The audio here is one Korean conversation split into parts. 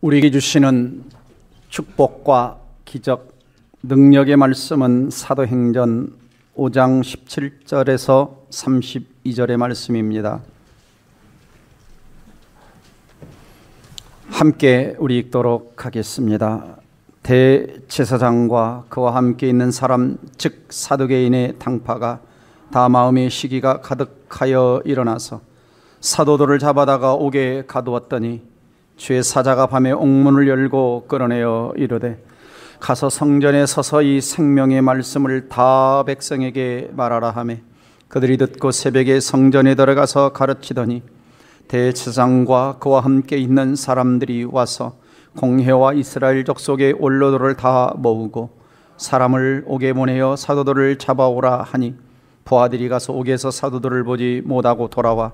우리에게 주시는 축복과 기적, 능력의 말씀은 사도행전 5장 17절에서 32절의 말씀입니다. 함께 우리 읽도록 하겠습니다. 대제사장과 그와 함께 있는 사람 즉 사두개인의 당파가 다 마음의 시기가 가득하여 일어나서 사도들을 잡아다가 옥에 가두었더니 주의 사자가 밤에 옥문을 열고 끌어내어 이르되 가서 성전에 서서 이 생명의 말씀을 다 백성에게 말하라 하며 그들이 듣고 새벽에 성전에 들어가서 가르치더니 대제사장과 그와 함께 있는 사람들이 와서 공회와 이스라엘 족속의 원로들을 다 모으고 사람을 옥에 보내어 사도들을 잡아오라 하니 부하들이 가서 옥에서 사도들을 보지 못하고 돌아와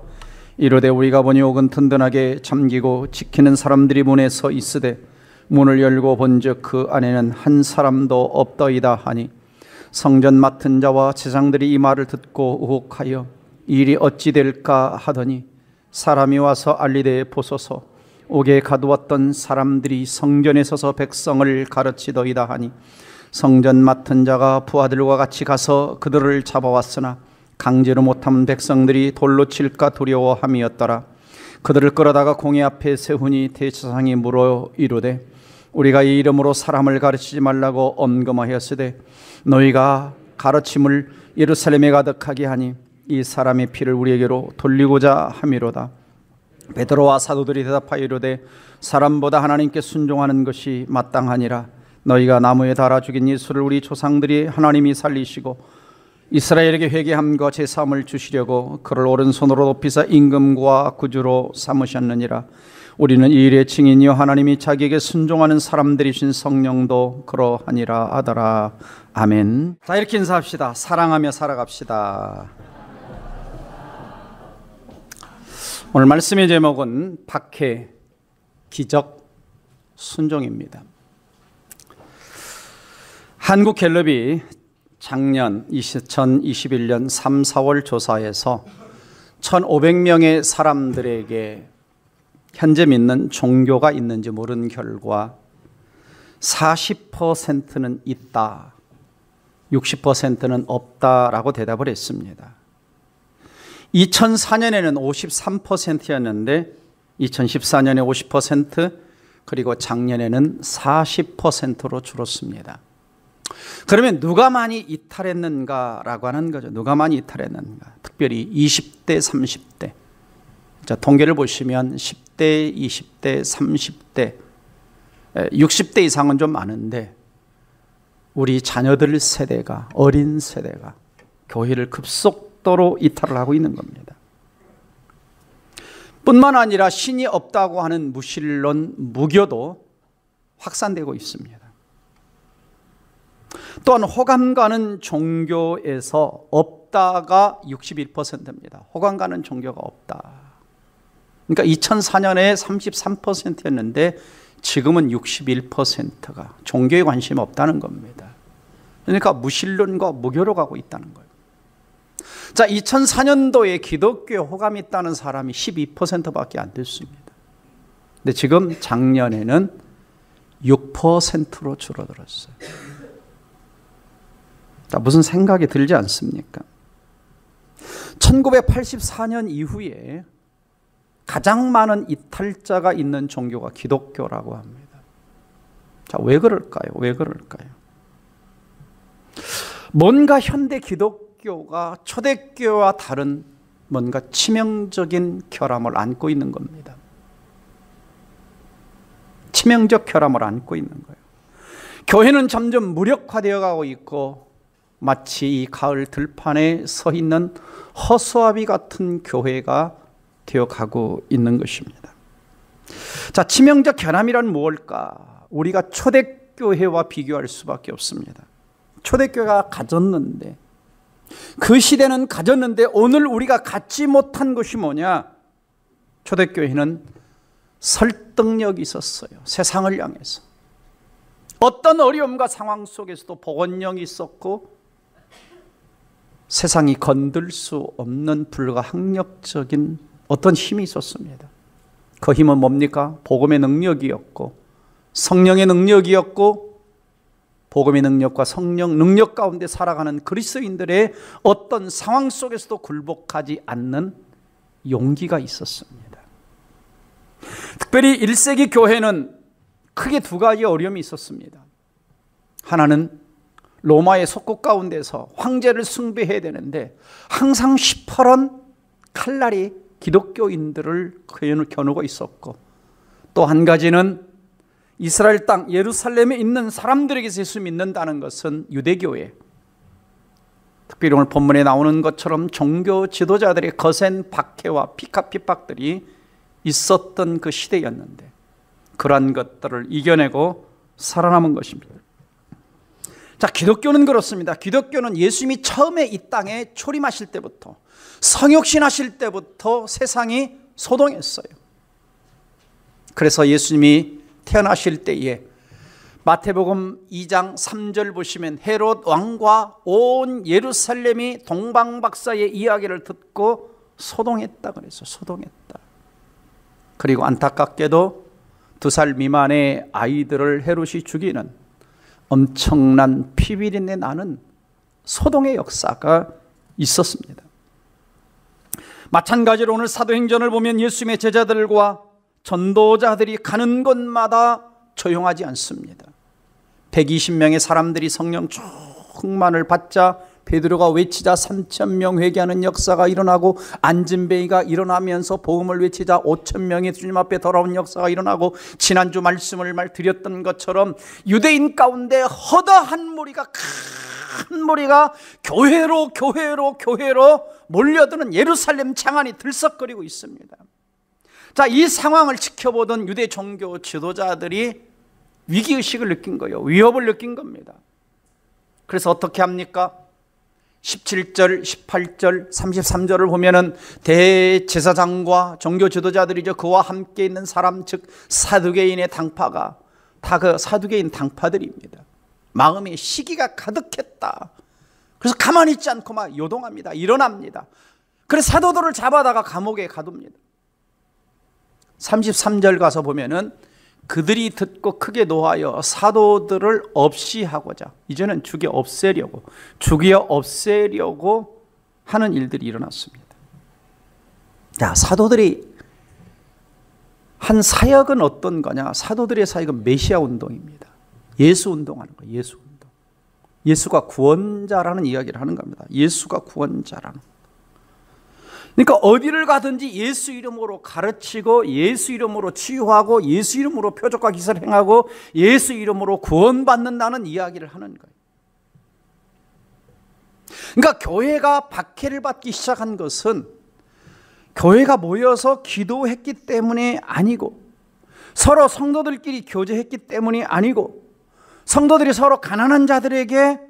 이르되 우리가 보니 옥은 든든하게 잠기고 지키는 사람들이 문에 서 있으되 문을 열고 본즉 그 안에는 한 사람도 없더이다 하니 성전 맡은 자와 제사장들이 이 말을 듣고 의혹하여 일이 어찌 될까 하더니 사람이 와서 알리되 보소서 옥에 가두었던 사람들이 성전에 서서 백성을 가르치더이다 하니 성전 맡은 자가 부하들과 같이 가서 그들을 잡아왔으나 강제로 못한 백성들이 돌로 칠까 두려워함이었더라. 그들을 끌어다가 공회 앞에 세우니 대제사장이 물어 이르되 우리가 이 이름으로 사람을 가르치지 말라고 엄금하였으되 너희가 가르침을 예루살렘에 가득하게 하니 이 사람의 피를 우리에게로 돌리고자 함이로다. 베드로와 사도들이 대답하여 이르되 사람보다 하나님께 순종하는 것이 마땅하니라. 너희가 나무에 달아 죽인 예수를 우리 조상들이 하나님이 살리시고 이스라엘에게 회개함과 제사함을 주시려고 그를 오른손으로 높이사 임금과 구주로 삼으셨느니라. 우리는 이 일의 증인이요 하나님이 자기에게 순종하는 사람들이신 성령도 그러하니라 하더라. 아멘. 자, 이렇게 인사합시다. 사랑하며 살아갑시다. 오늘 말씀의 제목은 박해, 기적, 순종입니다. 한국갤럽이 작년 2021년 3, 4월 조사에서 1,500명의 사람들에게 현재 믿는 종교가 있는지 물은 결과 40%는 있다, 60%는 없다라고 대답을 했습니다. 2004년에는 53%였는데 2014년에 50%, 그리고 작년에는 40%로 줄었습니다. 그러면 누가 많이 이탈했는가라고 하는 거죠. 누가 많이 이탈했는가? 특별히 20대, 30대. 자, 통계를 보시면 10대, 20대, 30대, 60대 이상은 좀 많은데 우리 자녀들 세대가, 어린 세대가 교회를 급속도로 이탈을 하고 있는 겁니다. 뿐만 아니라 신이 없다고 하는 무신론, 무교도 확산되고 있습니다. 또한 호감 가는 종교에서 없다가 61%입니다. 호감 가는 종교가 없다. 그러니까 2004년에 33%였는데 지금은 61%가 종교에 관심이 없다는 겁니다. 그러니까 무신론과 무교로 가고 있다는 거예요. 자, 2004년도에 기독교에 호감이 있다는 사람이 12%밖에 안 됐습니다. 근데 지금 작년에는 6%로 줄어들었어요. 자, 무슨 생각이 들지 않습니까? 1984년 이후에 가장 많은 이탈자가 있는 종교가 기독교라고 합니다. 자, 왜 그럴까요? 왜 그럴까요? 뭔가 현대 기독교가 초대교와 다른 뭔가 치명적인 결함을 안고 있는 겁니다. 치명적 결함을 안고 있는 거예요. 교회는 점점 무력화되어 가고 있고 마치 이 가을 들판에 서 있는 허수아비 같은 교회가 되어가고 있는 것입니다. 자, 치명적 결함이란 무엇일까? 우리가 초대교회와 비교할 수밖에 없습니다. 초대교회가 가졌는데, 그 시대는 가졌는데 오늘 우리가 갖지 못한 것이 뭐냐? 초대교회는 설득력이 있었어요. 세상을 향해서. 어떤 어려움과 상황 속에서도 복원력이 있었고 세상이 건들 수 없는 불가항력적인 어떤 힘이 있었습니다. 그 힘은 뭡니까? 복음의 능력이었고 성령의 능력이었고 복음의 능력과 성령 능력 가운데 살아가는 그리스도인들의 어떤 상황 속에서도 굴복하지 않는 용기가 있었습니다. 특별히 1세기 교회는 크게 두 가지 어려움이 있었습니다. 하나는 로마의 속국 가운데서 황제를 숭배해야 되는데 항상 시퍼런 칼날이 기독교인들을 겨누고 있었고, 또 한 가지는 이스라엘 땅 예루살렘에 있는 사람들에게서 예수 믿는다는 것은 유대교회, 특별히 오늘 본문에 나오는 것처럼 종교 지도자들의 거센 박해와 핍박들이 있었던 그 시대였는데 그러한 것들을 이겨내고 살아남은 것입니다. 자, 기독교는 그렇습니다. 기독교는 예수님이 처음에 이 땅에 초림하실 때부터 성육신하실 때부터 세상이 소동했어요. 그래서 예수님이 태어나실 때에 마태복음 2장 3절 보시면 헤롯 왕과 온 예루살렘이 동방박사의 이야기를 듣고 소동했다 그래서 소동했다. 그리고 안타깝게도 2살 미만의 아이들을 헤롯이 죽이는 엄청난 피비린내 나는 소동의 역사가 있었습니다. 마찬가지로 오늘 사도행전을 보면 예수님의 제자들과 전도자들이 가는 곳마다 조용하지 않습니다. 120명의 사람들이 성령 충만을 받자 베드로가 외치자 3,000명 회개하는 역사가 일어나고, 안진뱅이가 일어나면서 복음을 외치자 5,000명이 주님 앞에 돌아온 역사가 일어나고, 지난주 말씀을 드렸던 것처럼 유대인 가운데 허다한 무리가, 큰 무리가 교회로 몰려드는 예루살렘 장안이 들썩거리고 있습니다. 자, 이 상황을 지켜보던 유대 종교 지도자들이 위기의식을 느낀 거예요. 위협을 느낀 겁니다. 그래서 어떻게 합니까? 17절, 18절, 33절을 보면은 대제사장과 종교 지도자들이죠. 그와 함께 있는 사람, 즉 사두개인의 당파가 다 그 사두개인 당파들입니다. 마음에 시기가 가득했다. 그래서 가만히 있지 않고 막 요동합니다. 일어납니다. 그래서 사도들을 잡아다가 감옥에 가둡니다. 33절 가서 보면은 그들이 듣고 크게 노하여 사도들을 없이 하고자, 이제는 죽여 없애려고 하는 일들이 일어났습니다. 자, 사도들이 한 사역은 어떤 거냐? 사도들의 사역은 메시아 운동입니다. 예수 운동하는 거예요. 예수 운동. 예수가 구원자라는 이야기를 하는 겁니다. 예수가 구원자라는. 그러니까 어디를 가든지 예수 이름으로 가르치고, 예수 이름으로 치유하고, 예수 이름으로 표적과 기사를 행하고, 예수 이름으로 구원받는다는 이야기를 하는 거예요. 그러니까 교회가 박해를 받기 시작한 것은 교회가 모여서 기도했기 때문이 아니고, 서로 성도들끼리 교제했기 때문이 아니고, 성도들이 서로 가난한 자들에게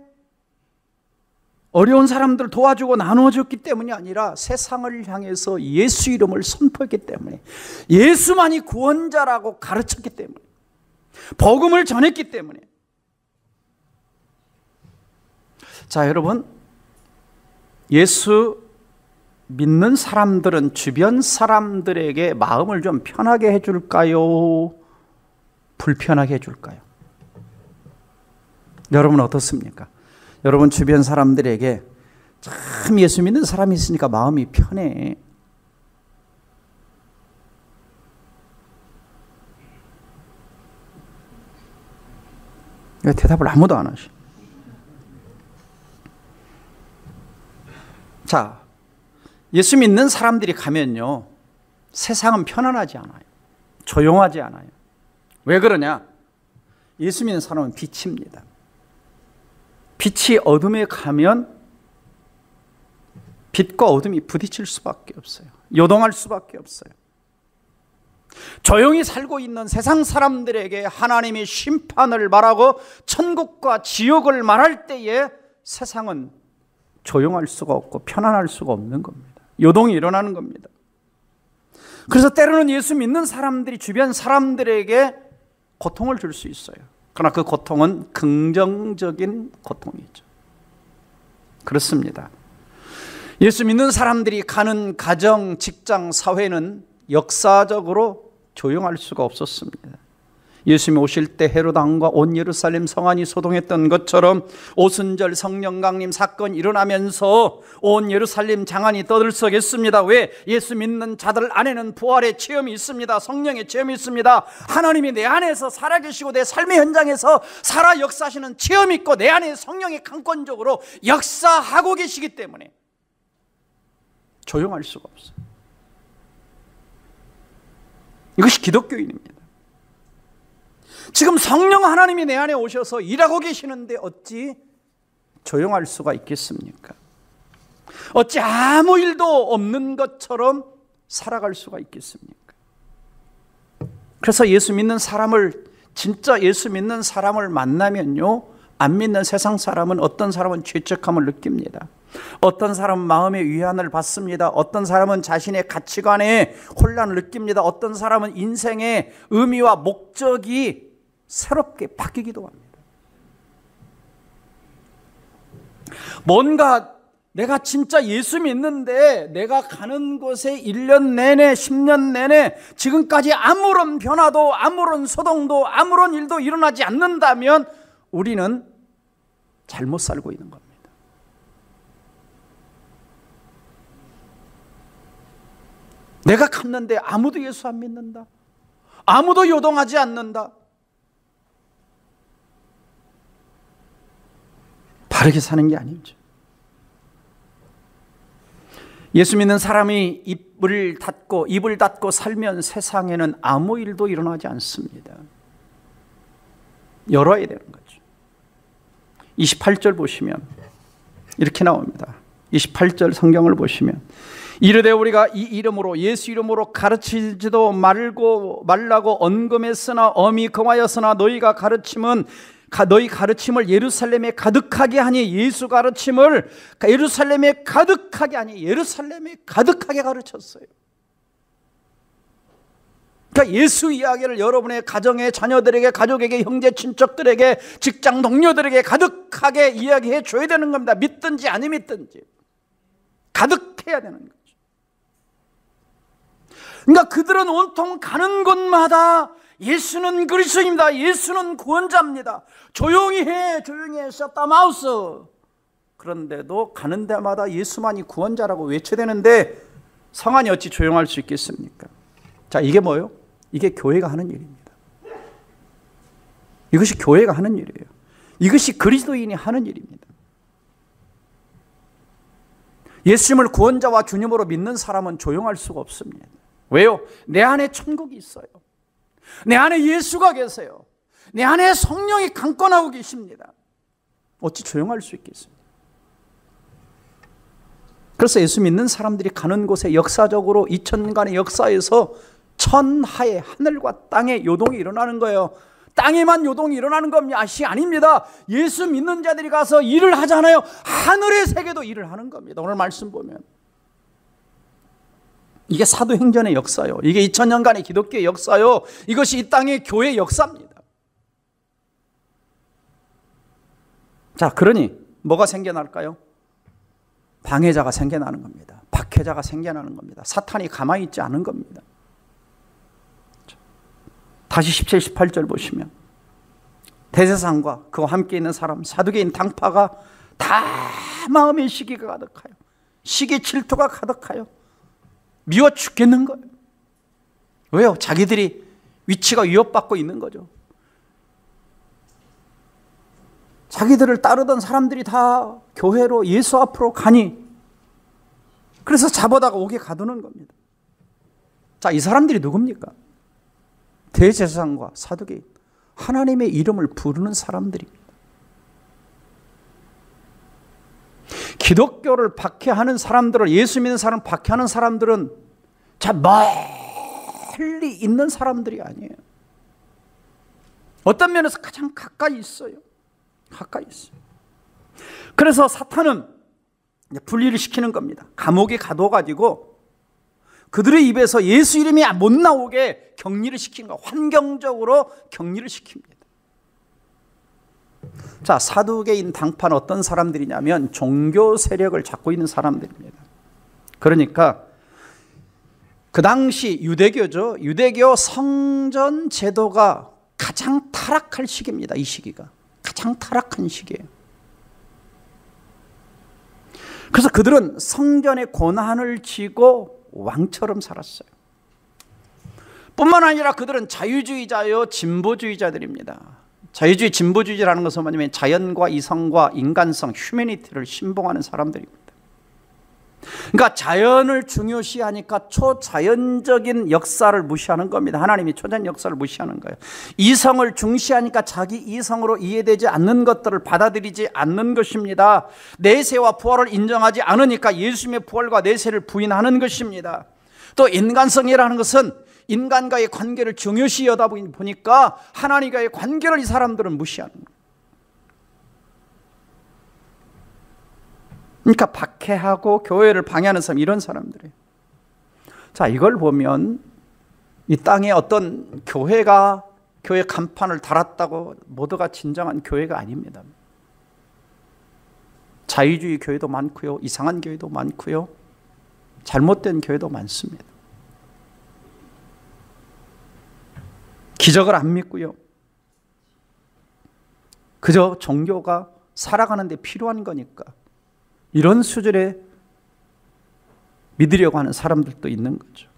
어려운 사람들을 도와주고 나눠줬기 때문이 아니라 세상을 향해서 예수 이름을 선포했기 때문에, 예수만이 구원자라고 가르쳤기 때문에, 복음을 전했기 때문에. 자, 여러분, 예수 믿는 사람들은 주변 사람들에게 마음을 좀 편하게 해줄까요? 불편하게 해줄까요? 여러분 어떻습니까? 여러분 주변 사람들에게 참 예수 믿는 사람이 있으니까 마음이 편해. 왜 대답을 아무도 안 하시? 자, 예수 믿는 사람들이 가면요, 세상은 편안하지 않아요. 조용하지 않아요. 왜 그러냐? 예수 믿는 사람은 빛입니다. 빛이 어둠에 가면 빛과 어둠이 부딪힐 수밖에 없어요. 요동할 수밖에 없어요. 조용히 살고 있는 세상 사람들에게 하나님의 심판을 말하고 천국과 지옥을 말할 때에 세상은 조용할 수가 없고 편안할 수가 없는 겁니다. 요동이 일어나는 겁니다. 그래서 때로는 예수 믿는 사람들이 주변 사람들에게 고통을 줄 수 있어요. 그러나 그 고통은 긍정적인 고통이죠. 그렇습니다. 예수 믿는 사람들이 가는 가정, 직장, 사회는 역사적으로 조용할 수가 없었습니다. 예수님이 오실 때 헤롯 왕과 온 예루살렘 성안이 소동했던 것처럼 오순절 성령 강림 사건이 일어나면서 온 예루살렘 장안이 떠들썩했습니다. 왜? 예수 믿는 자들 안에는 부활의 체험이 있습니다. 성령의 체험이 있습니다. 하나님이 내 안에서 살아계시고 내 삶의 현장에서 살아 역사하시는 체험이 있고 내 안에 성령이 강권적으로 역사하고 계시기 때문에 조용할 수가 없어요. 이것이 기독교인입니다. 지금 성령 하나님이 내 안에 오셔서 일하고 계시는데 어찌 조용할 수가 있겠습니까? 어찌 아무 일도 없는 것처럼 살아갈 수가 있겠습니까? 그래서 예수 믿는 사람을, 진짜 예수 믿는 사람을 만나면요, 안 믿는 세상 사람은, 어떤 사람은 죄책감을 느낍니다. 어떤 사람은 마음의 위안을 받습니다. 어떤 사람은 자신의 가치관에 혼란을 느낍니다. 어떤 사람은 인생의 의미와 목적이 새롭게 바뀌기도 합니다. 뭔가 내가 진짜 예수 믿는데 내가 가는 곳에 1년 내내 10년 내내 지금까지 아무런 변화도 아무런 소동도 아무런 일도 일어나지 않는다면 우리는 잘못 살고 있는 겁니다. 내가 갔는데 아무도 예수 안 믿는다, 아무도 요동하지 않는다, 바르게 사는 게 아니죠. 예수 믿는 사람이 입을 닫고 살면 세상에는 아무 일도 일어나지 않습니다. 열어야 되는 거죠. 28절 보시면 이렇게 나옵니다. 28절 성경을 보시면 이르되 우리가 이 이름으로 예수 이름으로 가르치지도 말라고 언금했으나 엄히 금하였으나 너희 가르침을 예루살렘에 가득하게 하니, 예수 가르침을 예루살렘에 가득하게 하니 예루살렘에 가득하게 가르쳤어요. 그러니까 예수 이야기를 여러분의 가정의 자녀들에게, 가족에게, 형제 친척들에게, 직장 동료들에게 가득하게 이야기해 줘야 되는 겁니다. 믿든지 아니 믿든지 가득해야 되는 거죠. 그러니까 그들은 온통 가는 곳마다 예수는 그리스도입니다, 예수는 구원자입니다, 조용히 해 셧다 마우스. 그런데도 가는 데마다 예수만이 구원자라고 외쳐대는데 성안이 어찌 조용할 수 있겠습니까? 자, 이게 뭐예요? 이게 교회가 하는 일입니다. 이것이 교회가 하는 일이에요. 이것이 그리스도인이 하는 일입니다. 예수님을 구원자와 주님으로 믿는 사람은 조용할 수가 없습니다. 왜요? 내 안에 천국이 있어요. 내 안에 예수가 계세요. 내 안에 성령이 강권하고 계십니다. 어찌 조용할 수 있겠습니까? 그래서 예수 믿는 사람들이 가는 곳에 역사적으로 2000년간의 역사에서 천하의 하늘과 땅의 요동이 일어나는 거예요. 땅에만 요동이 일어나는 것이 아닙니다. 예수 믿는 자들이 가서 일을 하잖아요. 하늘의 세계도 일을 하는 겁니다. 오늘 말씀 보면 이게 사도행전의 역사요, 이게 2000년간의 기독교의 역사요, 이것이 이 땅의 교회의 역사입니다. 자, 그러니 뭐가 생겨날까요? 방해자가 생겨나는 겁니다. 박해자가 생겨나는 겁니다. 사탄이 가만히 있지 않은 겁니다. 다시 17, 18절 보시면 대제사장과 그와 함께 있는 사람, 사두개인 당파가 다 마음의 시기가 가득하여, 시기 질투가 가득하여 미워 죽겠는 거예요. 왜요? 자기들이 위치가 위협받고 있는 거죠. 자기들을 따르던 사람들이 다 교회로, 예수 앞으로 가니 그래서 잡아다가 옥에 가두는 겁니다. 자, 이 사람들이 누굽니까? 대제사장과 사두개인, 하나님의 이름을 부르는 사람들입니다. 기독교를 박해하는 사람들을, 예수 믿는 사람을 박해하는 사람들은 자 멀리 있는 사람들이 아니에요. 어떤 면에서 가장 가까이 있어요. 가까이 있어요. 그래서 사탄은 분리를 시키는 겁니다. 감옥에 가둬가지고 그들의 입에서 예수 이름이 못 나오게 격리를 시킨 거, 환경적으로 격리를 시킵니다. 자, 사두개인 당파는 어떤 사람들이냐면 종교 세력을 잡고 있는 사람들입니다. 그러니까 그 당시 유대교죠. 유대교 성전 제도가 가장 타락할 시기입니다. 이 시기가 가장 타락한 시기예요. 그래서 그들은 성전의 고난을 지고 왕처럼 살았어요. 뿐만 아니라 그들은 자유주의자요 진보주의자들입니다. 자유주의 진보주의라는 것은 뭐냐면 자연과 이성과 인간성, 휴머니티를 신봉하는 사람들입니다. 그러니까 자연을 중요시하니까 초자연적인 역사를 무시하는 겁니다. 하나님이 초자연 역사를 무시하는 거예요. 이성을 중시하니까 자기 이성으로 이해되지 않는 것들을 받아들이지 않는 것입니다. 내세와 부활을 인정하지 않으니까 예수님의 부활과 내세를 부인하는 것입니다. 또 인간성이라는 것은 인간과의 관계를 중요시 여다보니까 하나님과의 관계를 이 사람들은 무시하는 거예요. 그러니까 박해하고 교회를 방해하는 사람, 이런 사람들이에요. 자, 이걸 보면 이 땅에 어떤 교회 간판을 달았다고 모두가 진정한 교회가 아닙니다. 자유주의 교회도 많고요, 이상한 교회도 많고요, 잘못된 교회도 많습니다. 기적을 안 믿고요, 그저 종교가 살아가는 데 필요한 거니까 이런 수준에 믿으려고 하는 사람들도 있는 거죠.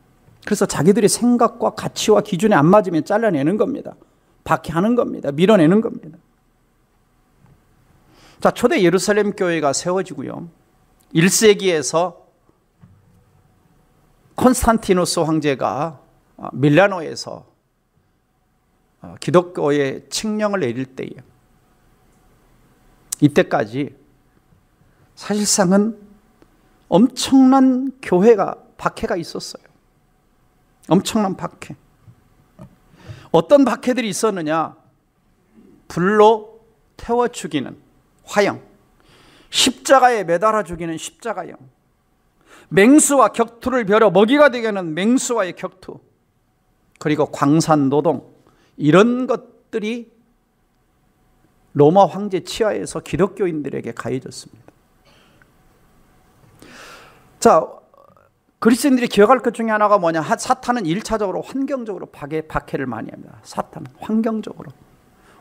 그래서 자기들의 생각과 가치와 기준에 안 맞으면 잘라내는 겁니다. 박해하는 겁니다. 밀어내는 겁니다. 자, 초대 예루살렘 교회가 세워지고요, 1세기에서 콘스탄티누스 황제가 밀라노에서 기독교의 칙령을 내릴 때에 이때까지 사실상은 엄청난 박해가 있었어요. 엄청난 박해. 어떤 박해들이 있었느냐? 불로 태워 죽이는 화형, 십자가에 매달아 죽이는 십자가형, 맹수와 격투를 벼려 먹이가 되게 하는 맹수와의 격투, 그리고 광산 노동, 이런 것들이 로마 황제 치하에서 기독교인들에게 가해졌습니다. 자, 그리스도인들이 기억할 것 중에 하나가 뭐냐? 사탄은 1차적으로 환경적으로 박해를 많이 합니다. 사탄은 환경적으로.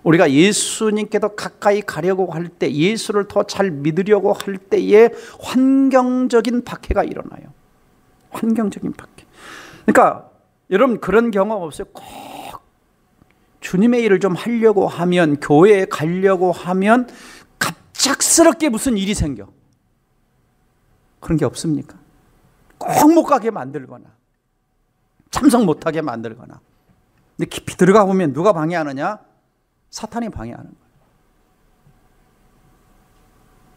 우리가 예수님께도 가까이 가려고 할 때, 예수를 더 잘 믿으려고 할 때에 환경적인 박해가 일어나요. 환경적인 박해. 그러니까 여러분 그런 경험 없어요? 꼭 주님의 일을 좀 하려고 하면, 교회에 가려고 하면 갑작스럽게 무슨 일이 생겨. 그런 게 없습니까? 꼭 못 가게 만들거나 참석 못하게 만들거나. 근데 깊이 들어가 보면 누가 방해하느냐? 사탄이 방해하는 거예요.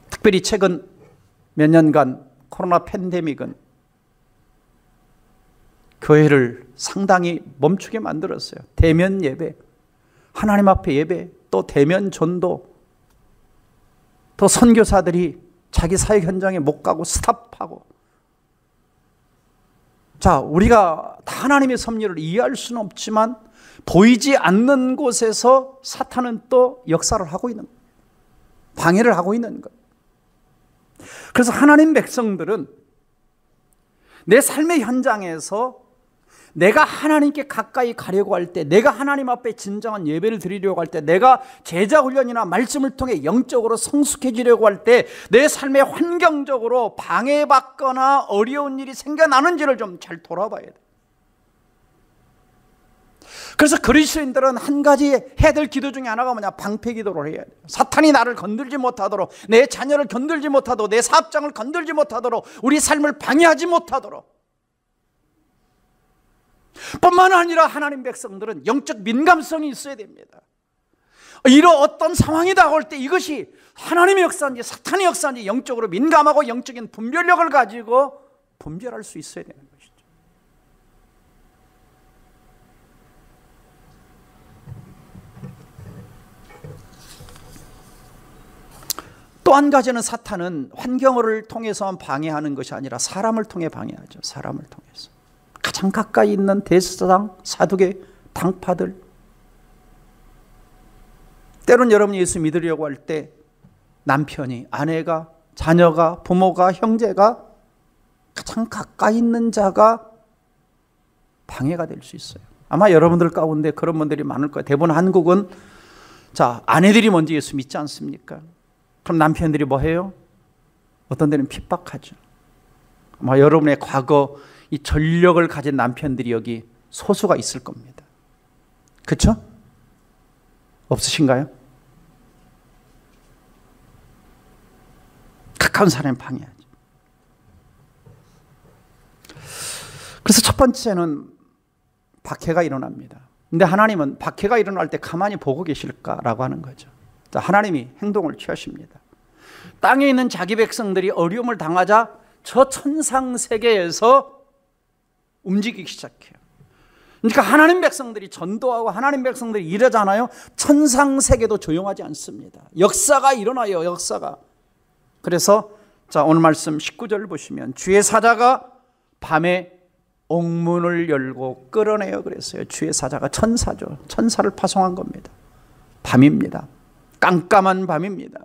특별히 최근 몇 년간 코로나 팬데믹은 교회를 상당히 멈추게 만들었어요. 대면 예배, 하나님 앞에 예배, 또 대면 전도, 또 선교사들이 자기 사역 현장에 못 가고 스탑하고. 자, 우리가 다 하나님의 섭리를 이해할 수는 없지만 보이지 않는 곳에서 사탄은 또 역사를 하고 있는 거예요. 방해를 하고 있는 거예요. 그래서 하나님 백성들은 내 삶의 현장에서 내가 하나님께 가까이 가려고 할 때, 내가 하나님 앞에 진정한 예배를 드리려고 할 때, 내가 제자 훈련이나 말씀을 통해 영적으로 성숙해지려고 할 때 내 삶의 환경적으로 방해받거나 어려운 일이 생겨나는지를 좀 잘 돌아봐야 돼요. 그래서 그리스도인들은 한 가지 해야 될 기도 중에 하나가 뭐냐? 방패 기도를 해야 돼요. 사탄이 나를 건들지 못하도록, 내 자녀를 건들지 못하도록, 내 사업장을 건들지 못하도록, 우리 삶을 방해하지 못하도록. 뿐만 아니라 하나님 백성들은 영적 민감성이 있어야 됩니다. 이런 어떤 상황이 다가올 때 이것이 하나님의 역사인지 사탄의 역사인지 영적으로 민감하고 영적인 분별력을 가지고 분별할 수 있어야 되는 것이죠. 또 한 가지는 사탄은 환경을 통해서만 방해하는 것이 아니라 사람을 통해 방해하죠. 사람을 통해서. 가장 가까이 있는 대제사장, 사두개, 당파들. 때론 여러분이 예수 믿으려고 할 때 남편이, 아내가, 자녀가, 부모가, 형제가, 가장 가까이 있는 자가 방해가 될 수 있어요. 아마 여러분들 가운데 그런 분들이 많을 거예요. 대부분 한국은 자, 아내들이 먼저 예수 믿지 않습니까? 그럼 남편들이 뭐 해요? 어떤 데는 핍박하죠. 아마 여러분의 과거 이 전력을 가진 남편들이 여기 소수가 있을 겁니다. 그렇죠? 없으신가요? 가까운 사람이 방해하죠. 그래서 첫 번째는 박해가 일어납니다. 근데 하나님은 박해가 일어날 때 가만히 보고 계실까라고 하는 거죠. 자, 하나님이 행동을 취하십니다. 땅에 있는 자기 백성들이 어려움을 당하자 저 천상 세계에서 움직이기 시작해요. 그러니까 하나님 백성들이 전도하고 하나님 백성들이 일하잖아요. 천상 세계도 조용하지 않습니다. 역사가 일어나요. 역사가. 그래서 자, 오늘 말씀 19절 보시면 주의 사자가 밤에 옥문을 열고 끌어내요 그랬어요. 주의 사자가 천사죠. 천사를 파송한 겁니다. 밤입니다. 깜깜한 밤입니다.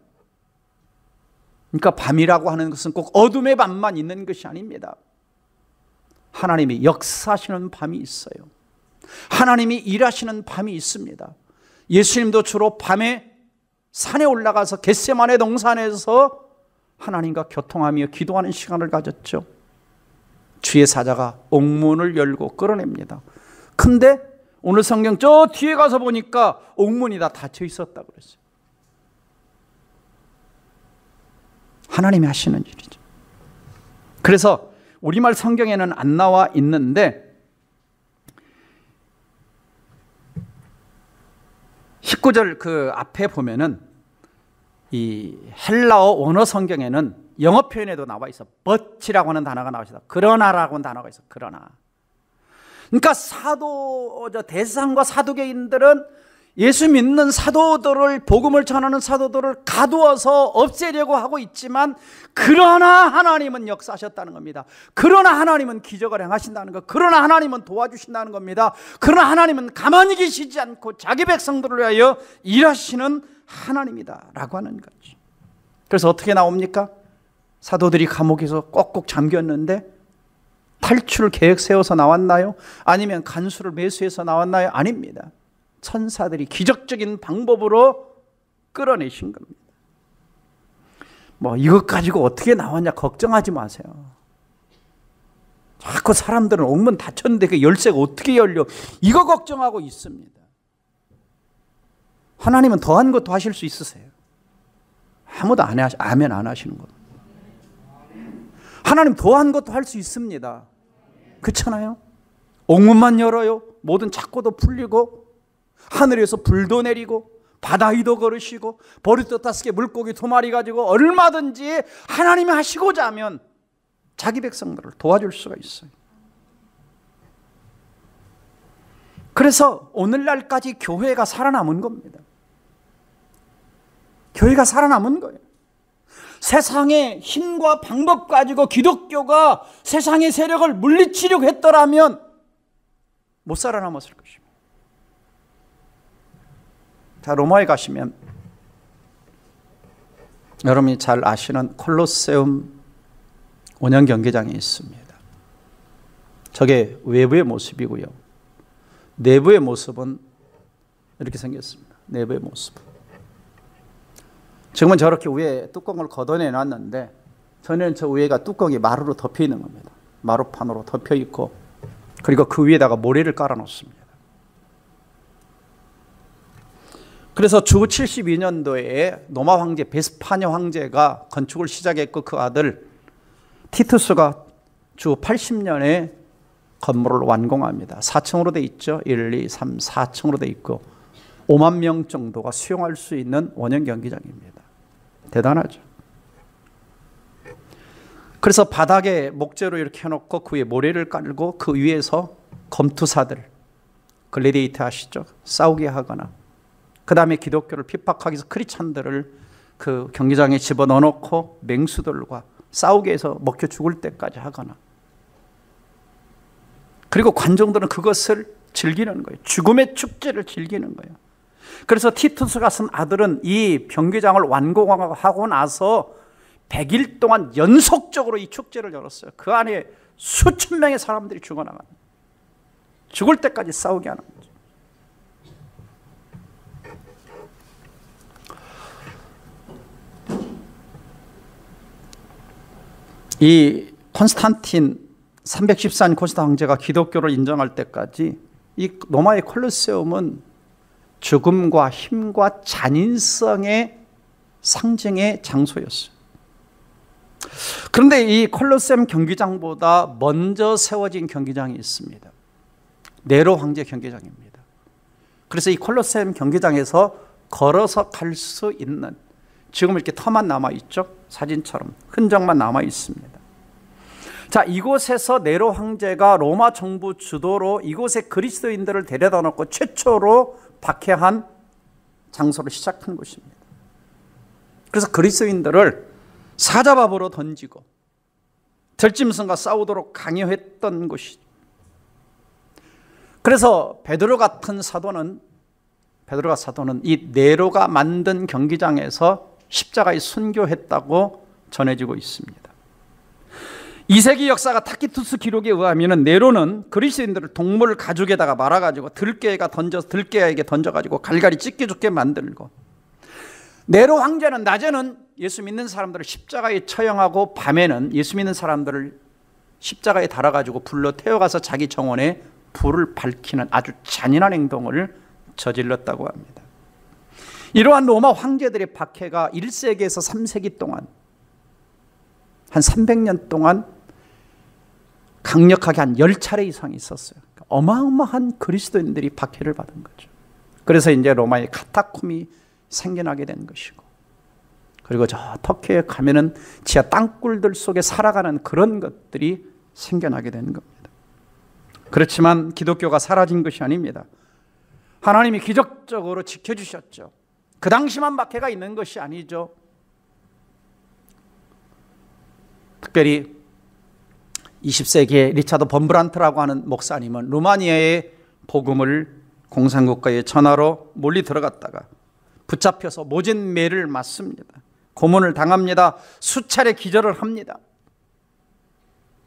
그러니까 밤이라고 하는 것은 꼭 어둠의 밤만 있는 것이 아닙니다. 하나님이 역사하시는 밤이 있어요. 하나님이 일하시는 밤이 있습니다. 예수님도 주로 밤에 산에 올라가서 겟세마네 동산에서 하나님과 교통하며 기도하는 시간을 가졌죠. 주의 사자가 옥문을 열고 끌어냅니다. 근데 오늘 성경 저 뒤에 가서 보니까 옥문이 다 닫혀 있었다고 그랬어요. 하나님이 하시는 일이죠. 그래서 우리말 성경에는 안 나와 있는데 19절 그 앞에 보면은 이 헬라어 원어 성경에는 영어 표현에도 나와 있어. but이라고 하는 단어가 나와 있어. 그러나라고 하는 단어가 있어. 그러나. 그러니까 대상과 사두개인들은 예수 믿는 사도들을, 복음을 전하는 사도들을 가두어서 없애려고 하고 있지만, 그러나 하나님은 역사하셨다는 겁니다. 그러나 하나님은 기적을 행하신다는 것, 그러나 하나님은 도와주신다는 겁니다. 그러나 하나님은 가만히 계시지 않고 자기 백성들을 위하여 일하시는 하나님이다 라고 하는 거죠. 그래서 어떻게 나옵니까? 사도들이 감옥에서 꼭꼭 잠겼는데 탈출 계획 세워서 나왔나요? 아니면 간수를 매수해서 나왔나요? 아닙니다. 천사들이 기적적인 방법으로 끌어내신 겁니다. 뭐 이것 가지고 어떻게 나왔냐 걱정하지 마세요. 자꾸 사람들은 옥문 닫혔는데 그 열쇠가 어떻게 열려? 이거 걱정하고 있습니다. 하나님은 더한 것도 하실 수 있으세요. 아무도 아멘 안 하시는 것. 하나님 더한 것도 할 수 있습니다. 그렇잖아요? 옥문만 열어요. 모든 착고도 풀리고 하늘에서 불도 내리고 바다 위도 걸으시고 버릇도 5개 물고기 2마리 가지고 얼마든지 하나님이 하시고자 하면 자기 백성들을 도와줄 수가 있어요. 그래서 오늘날까지 교회가 살아남은 겁니다. 교회가 살아남은 거예요. 세상의 힘과 방법 가지고 기독교가 세상의 세력을 물리치려고 했더라면 못 살아남았을 것입니다. 자, 로마에 가시면 여러분이 잘 아시는 콜로세움 원형 경기장이 있습니다. 저게 외부의 모습이고요. 내부의 모습은 이렇게 생겼습니다. 내부의 모습. 지금은 저렇게 위에 뚜껑을 걷어내 놨는데 전에는 저 위에가 뚜껑이 마루로 덮여 있는 겁니다. 마루판으로 덮여 있고 그리고 그 위에다가 모래를 깔아 놓습니다. 그래서 주 72년도에 로마 황제 베스파냐 황제가 건축을 시작했고 그 아들 티투스가 주 80년에 건물을 완공합니다. 4층으로 돼 있죠. 1, 2, 3, 4층으로 돼 있고 5만 명 정도가 수용할 수 있는 원형 경기장입니다. 대단하죠. 그래서 바닥에 목재로 이렇게 해놓고 그 위에 모래를 깔고 그 위에서 검투사들, 글래디에이터 아시죠? 싸우게 하거나 그 다음에 기독교를 핍박하기 위해서 크리스찬들을 그 경기장에 집어넣어놓고 맹수들과 싸우게 해서 먹혀 죽을 때까지 하거나 그리고 관중들은 그것을 즐기는 거예요. 죽음의 축제를 즐기는 거예요. 그래서 티투스가 쓴 아들은 이 경기장을 완공하고 나서 100일 동안 연속적으로 이 축제를 열었어요. 그 안에 수천 명의 사람들이 죽어나갑니다. 죽을 때까지 싸우게 하는 거죠. 이 콘스탄틴 314년 콘스탄 황제가 기독교를 인정할 때까지 이 로마의 콜로세움은 죽음과 힘과 잔인성의 상징의 장소였어요. 그런데 이 콜로세움 경기장보다 먼저 세워진 경기장이 있습니다. 네로 황제 경기장입니다. 그래서 이 콜로세움 경기장에서 걸어서 갈 수 있는, 지금 이렇게 터만 남아있죠? 사진처럼 흔적만 남아있습니다. 자, 이곳에서 네로 황제가 로마 정부 주도로 이곳에 그리스도인들을 데려다 놓고 최초로 박해한 장소를 시작한 곳입니다. 그래서 그리스도인들을 사자밥으로 던지고 들짐승과 싸우도록 강요했던 곳이죠. 그래서 베드로가 사도는 이 네로가 만든 경기장에서 십자가에 순교했다고 전해지고 있습니다. 2세기 역사가 타키투스 기록에 의하면 네로는 그리스도인들을 동물 가죽에다가 말아가지고 들깨에게 던져가지고 갈갈이 찢겨 죽게 만들고, 네로 황제는 낮에는 예수 믿는 사람들을 십자가에 처형하고 밤에는 예수 믿는 사람들을 십자가에 달아가지고 불러 태워가서 자기 정원에 불을 밝히는 아주 잔인한 행동을 저질렀다고 합니다. 이러한 로마 황제들의 박해가 1세기에서 3세기 동안 한 300년 동안 강력하게 한 10차례 이상 있었어요. 어마어마한 그리스도인들이 박해를 받은 거죠. 그래서 이제 로마의 카타콤이 생겨나게 된 것이고, 그리고 저 터키에 가면은 지하 땅굴들 속에 살아가는 그런 것들이 생겨나게 된 겁니다. 그렇지만 기독교가 사라진 것이 아닙니다. 하나님이 기적적으로 지켜주셨죠. 그 당시만 박해가 있는 것이 아니죠. 특별히 20세기에 리차드 범브란트라고 하는 목사님은 루마니아의 복음을 공산국가의 전하로 몰리 들어갔다가 붙잡혀서 모진 매를 맞습니다. 고문을 당합니다. 수차례 기절을 합니다.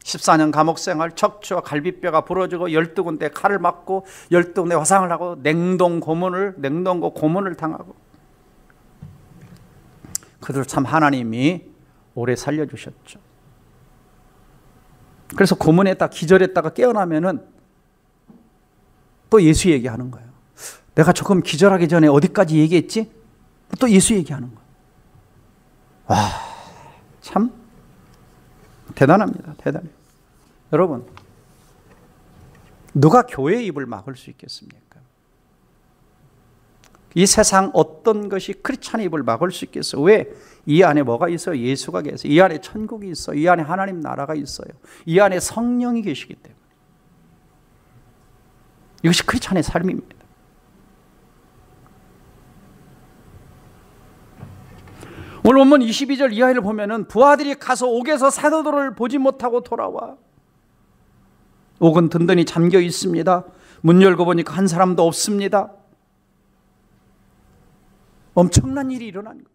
14년 감옥생활, 척추와 갈비뼈가 부러지고 12군데 칼을 맞고 12군데 화상을 하고 냉동고 고문을 당하고, 그들 참 하나님이 오래 살려주셨죠. 그래서 고문했다 기절했다가 깨어나면은 또 예수 얘기하는 거예요. 내가 조금 기절하기 전에 어디까지 얘기했지? 또 예수 얘기하는 거예요. 와, 참 대단합니다. 대단해요. 여러분, 누가 교회의 입을 막을 수 있겠습니까? 이 세상 어떤 것이 크리스찬의 입을 막을 수 있겠어요? 왜? 이 안에 뭐가 있어요? 예수가 계세요. 이 안에 천국이 있어요. 이 안에 하나님 나라가 있어요. 이 안에 성령이 계시기 때문에. 이것이 크리스찬의 삶입니다. 오늘 본문 22절 이하를 보면은 부하들이 가서 옥에서 사도들을 보지 못하고 돌아와. 옥은 든든히 잠겨 있습니다. 문 열고 보니까 한 사람도 없습니다. 엄청난 일이 일어난 거죠.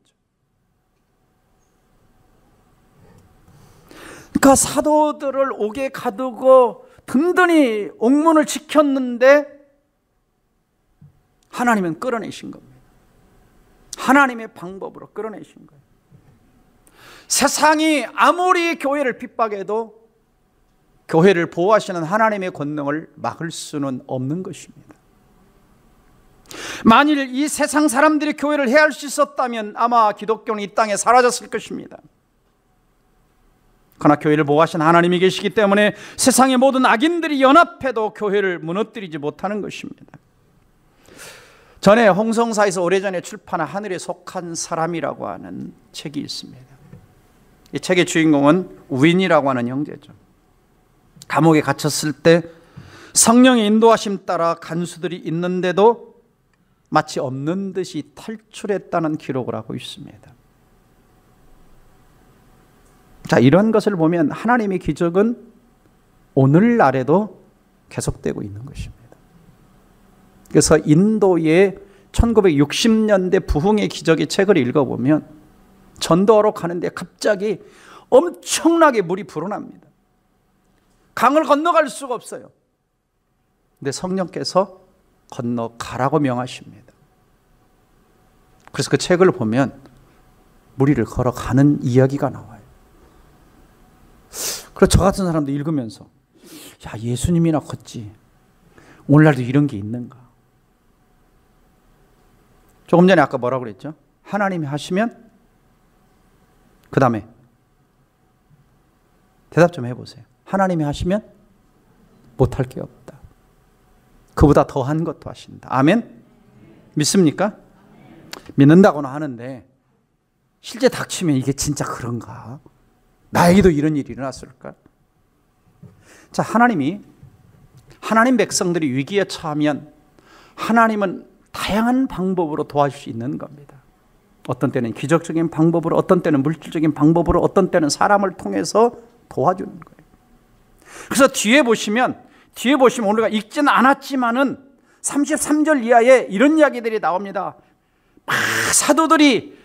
그러니까 사도들을 옥에 가두고 든든히 옥문을 지켰는데 하나님은 끌어내신 겁니다. 하나님의 방법으로 끌어내신 거예요. 세상이 아무리 교회를 핍박해도 교회를 보호하시는 하나님의 권능을 막을 수는 없는 것입니다. 만일 이 세상 사람들이 교회를 해할 수 있었다면 아마 기독교는 이 땅에 사라졌을 것입니다. 그러나 교회를 보호하시는 하나님이 계시기 때문에 세상의 모든 악인들이 연합해도 교회를 무너뜨리지 못하는 것입니다. 전에 홍성사에서 오래전에 출판한 하늘에 속한 사람이라고 하는 책이 있습니다. 이 책의 주인공은 윈이라고 하는 형제죠. 감옥에 갇혔을 때 성령의 인도하심 따라 간수들이 있는데도 마치 없는 듯이 탈출했다는 기록을 하고 있습니다. 자, 이런 것을 보면 하나님의 기적은 오늘날에도 계속되고 있는 것입니다. 그래서 인도의 1960년대 부흥의 기적의 책을 읽어보면 전도하러 가는데 갑자기 엄청나게 물이 불어납니다. 강을 건너갈 수가 없어요. 근데 성령께서 건너가라고 명하십니다. 그래서 그 책을 보면 무리를 걸어가는 이야기가 나와요. 그래서 저 같은 사람도 읽으면서 야, 예수님이나 걷지 오늘날도 이런 게 있는가. 조금 전에 아까 뭐라고 그랬죠? 하나님이 하시면 그 다음에 대답 좀 해보세요. 하나님이 하시면 못할 게 없다. 그보다 더한 것도 하신다. 아멘? 믿습니까? 믿는다고는 하는데 실제 닥치면 이게 진짜 그런가? 나에게도 이런 일이 일어났을까? 자, 하나님 백성들이 위기에 처하면 하나님은 다양한 방법으로 도와줄 수 있는 겁니다. 어떤 때는 기적적인 방법으로, 어떤 때는 물질적인 방법으로, 어떤 때는 사람을 통해서 도와주는 거예요. 그래서 뒤에 보시면 우리가 읽지는 않았지만은 33절 이하에 이런 이야기들이 나옵니다. 막 사도들이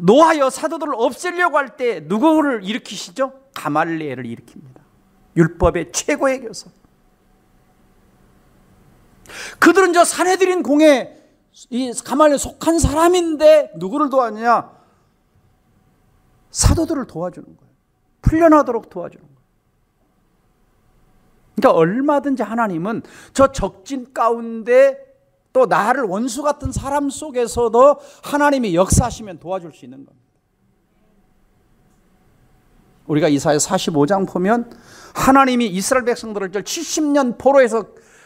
노하여 사도들을 없애려고 할 때 누구를 일으키시죠? 가말리엘을 일으킵니다. 율법의 최고의 교사. 그들은 저 산헤드린 공에 이 가말리엘에 속한 사람인데 누구를 도와주냐? 사도들을 도와주는 거예요. 풀려나도록 도와주는 거예요. 그러니까 얼마든지 하나님은 저 적진 가운데 또 나를 원수 같은 사람 속에서도 하나님이 역사하시면 도와줄 수 있는 겁니다. 우리가 이사야 45장 보면 하나님이 이스라엘 백성들을 저 70년 포로에서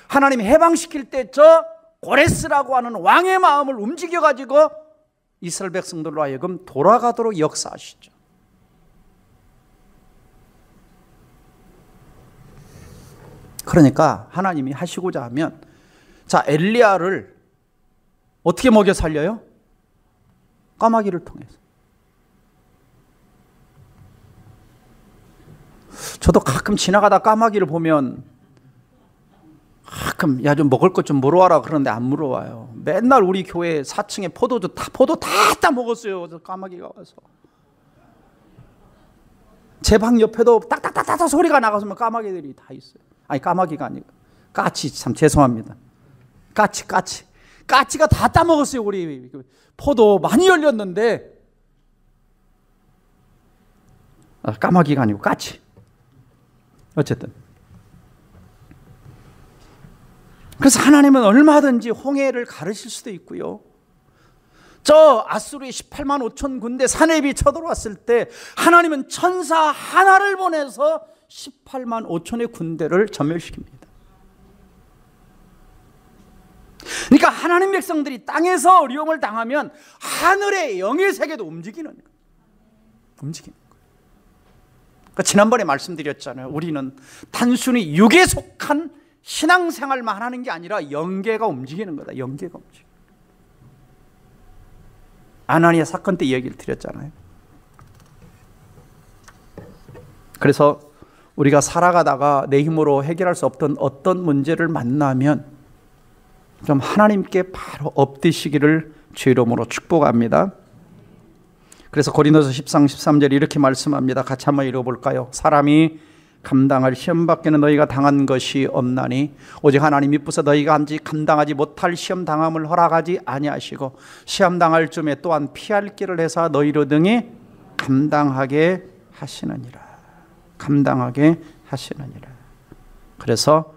하나님이 해방시킬 때 저 고레스라고 하는 왕의 마음을 움직여가지고 이스라엘 백성들로 하여금 돌아가도록 역사하시죠. 그러니까 하나님이 하시고자 하면 자, 엘리야를 어떻게 먹여 살려요? 까마귀를 통해서. 저도 가끔 지나가다 까마귀를 보면 가끔 야, 좀 먹을 것 좀 물어와라 그러는데 안 물어와요. 맨날 우리 교회 4층에 포도 다 따먹었어요. 저 까마귀가 와서. 제 방 옆에도 딱딱딱딱 소리가 나가서 까마귀들이 다 있어요. 아니, 까마귀가 아니고 까치, 참 죄송합니다. 까치가 다 따먹었어요. 우리 포도 많이 열렸는데 까마귀가 아니고 까치. 어쨌든 그래서 하나님은 얼마든지 홍해를 가르칠 수도 있고요. 저 아수르의 18만 5천 군대 사내비 쳐들어왔을 때 하나님은 천사 하나를 보내서 18만 5천의 군대를 전멸시킵니다. 그러니까 하나님 백성들이 땅에서 어려움을 당하면 하늘의 영의 세계도 움직이는 거예요. 그러니까 지난번에 말씀드렸잖아요. 우리는 단순히 육에 속한 신앙생활만 하는 게 아니라 영계가 움직이는 거다. 영계가 움직이는 거다. 아나니아 사건 때 이야기를 드렸잖아요. 그래서 우리가 살아가다가 내 힘으로 해결할 수 없던 어떤 문제를 만나면 좀 하나님께 바로 엎드시기를 주의 이름으로 축복합니다. 그래서 고린도서 10장 13절에 이렇게 말씀합니다. 같이 한번 읽어볼까요? 사람이 감당할 시험 밖에는 너희가 당한 것이 없나니 오직 하나님 미쁘사 너희가 감당하지 못할 시험 당함을 허락하지 아니하시고 시험 당할 쯤에 또한 피할 길을 해서 너희로 등이 감당하게 하시느니라. 그래서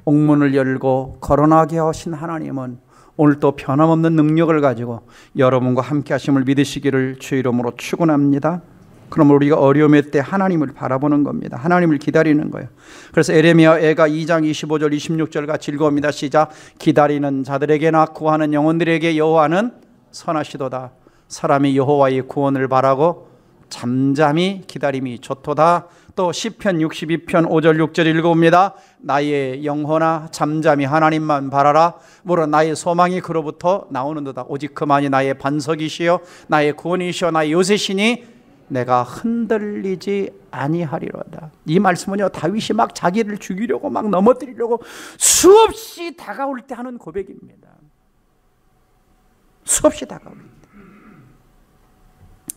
옥문을 열고 거론하게 하신 하나님은 오늘 또 변함없는 능력을 가지고 여러분과 함께 하심을 믿으시기를 주의 이름으로 축원합니다. 그럼 우리가 어려움의 때 하나님을 바라보는 겁니다. 하나님을 기다리는 거예요. 그래서 에레미야 애가 2장 25절 26절 같이 읽어봅니다. 시작. 기다리는 자들에게나 구하는 영혼들에게 여호와는 선하시도다. 사람이 여호와의 구원을 바라고 잠잠히 기다림이 좋도다. 또 시편 62편 5절 6절 읽어봅니다. 나의 영혼아 잠잠히 하나님만 바라라. 물론 나의 소망이 그로부터 나오는도다. 오직 그만이 나의 반석이시여 나의 구원이시여 나의 요새시니 내가 흔들리지 아니하리로다. 이 말씀은요, 다윗이 막 자기를 죽이려고 막 넘어뜨리려고 수없이 다가올 때 하는 고백입니다. 수없이 다가올 때.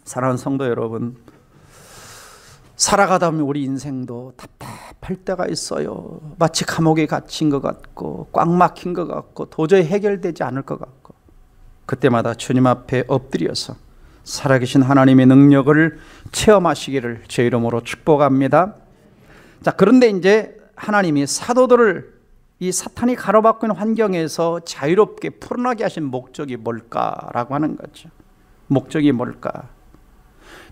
사랑하는 성도 여러분, 살아가다 보면 우리 인생도 답답할 때가 있어요. 마치 감옥에 갇힌 것 같고 꽉 막힌 것 같고 도저히 해결되지 않을 것 같고, 그때마다 주님 앞에 엎드려서 살아계신 하나님의 능력을 체험하시기를 제 이름으로 축복합니다. 자, 그런데 이제 하나님이 사도들을 이 사탄이 가로막고 있는 환경에서 자유롭게 풀어나게 하신 목적이 뭘까라고 하는 거죠. 목적이 뭘까?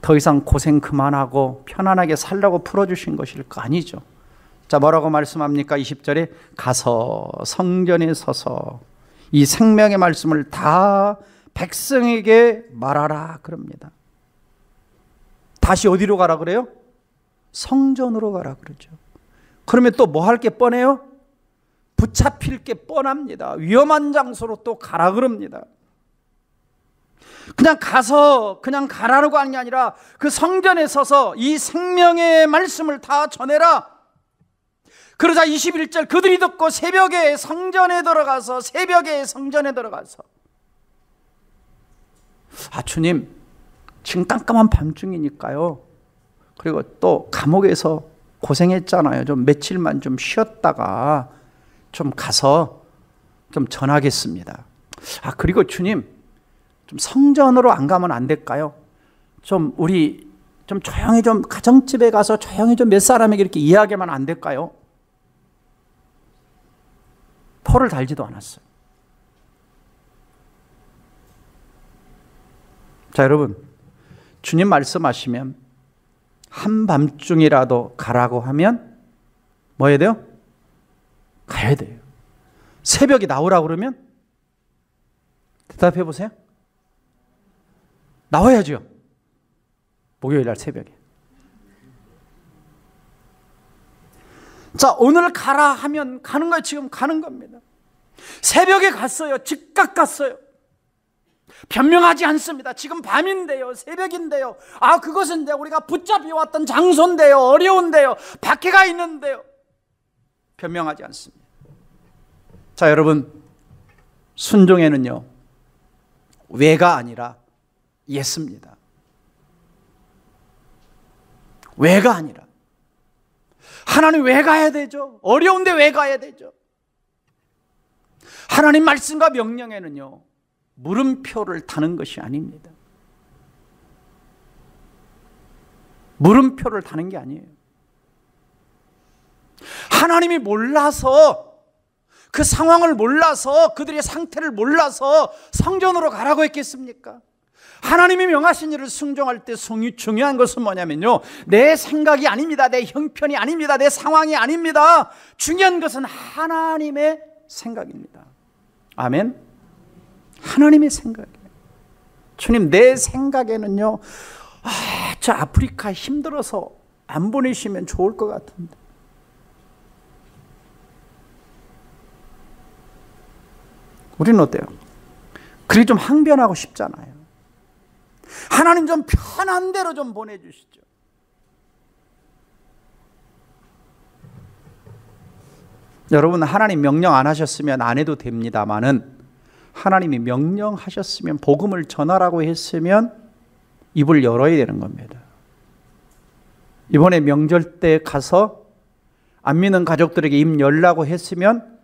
더 이상 고생 그만하고 편안하게 살라고 풀어주신 것일까? 아니죠. 자, 뭐라고 말씀합니까? 20절에 가서 성전에 서서 이 생명의 말씀을 다 백성에게 말하라 그럽니다. 다시 어디로 가라 그래요? 성전으로 가라 그러죠. 그러면 또 뭐 할 게 뻔해요? 붙잡힐 게 뻔합니다. 위험한 장소로 또 가라 그럽니다. 그냥 가서 그냥 가라고 하는 게 아니라 그 성전에 서서 이 생명의 말씀을 다 전해라. 그러자 21절 그들이 듣고 새벽에 성전에 들어가서 주님, 지금 깜깜한 밤중이니까요, 그리고 또 감옥에서 고생했잖아요. 좀 며칠만 좀 쉬었다가 좀 가서 좀 전하겠습니다. 그리고 주님, 좀 성전으로 안 가면 안 될까요? 좀 우리 좀 조용히 좀 가정집에 가서 조용히 좀 몇 사람에게 이렇게 이야기하면 안 될까요? 포를 달지도 않았어요. 자, 여러분, 주님 말씀하시면 한밤중이라도 가라고 하면 뭐 해야 돼요? 가야 돼요. 새벽에 나오라고 그러면 대답해 보세요. 나와야죠. 목요일 날 새벽에. 자, 오늘 가라 하면 가는 거예요. 지금 가는 겁니다. 새벽에 갔어요. 즉각 갔어요. 변명하지 않습니다. 지금 밤인데요, 새벽인데요, 그것은 우리가 붙잡혀왔던 장소인데요, 어려운데요, 박해가 있는데요, 변명하지 않습니다. 자, 여러분, 순종에는요 왜가 아니라 예습니다. 왜가 아니라. 하나님 왜 가야 되죠? 어려운데 왜 가야 되죠? 하나님 말씀과 명령에는요 물음표를 타는 것이 아닙니다. 물음표를 타는 게 아니에요. 하나님이 몰라서, 그 상황을 몰라서, 그들의 상태를 몰라서 성전으로 가라고 했겠습니까? 하나님이 명하신 일을 순종할 때 중요한 것은 뭐냐면요, 내 생각이 아닙니다. 내 형편이 아닙니다. 내 상황이 아닙니다. 중요한 것은 하나님의 생각입니다. 아멘. 하나님의 생각이에요. 주님, 내 생각에는요 저 아프리카 힘들어서 안 보내시면 좋을 것 같은데, 우리는 어때요? 그리 좀 항변하고 싶잖아요. 하나님 좀 편한 대로 좀 보내주시죠. 여러분, 하나님 명령 안 하셨으면 안 해도 됩니다만은, 하나님이 명령하셨으면, 복음을 전하라고 했으면 입을 열어야 되는 겁니다. 이번에 명절 때 가서 안 믿는 가족들에게 입 열라고 했으면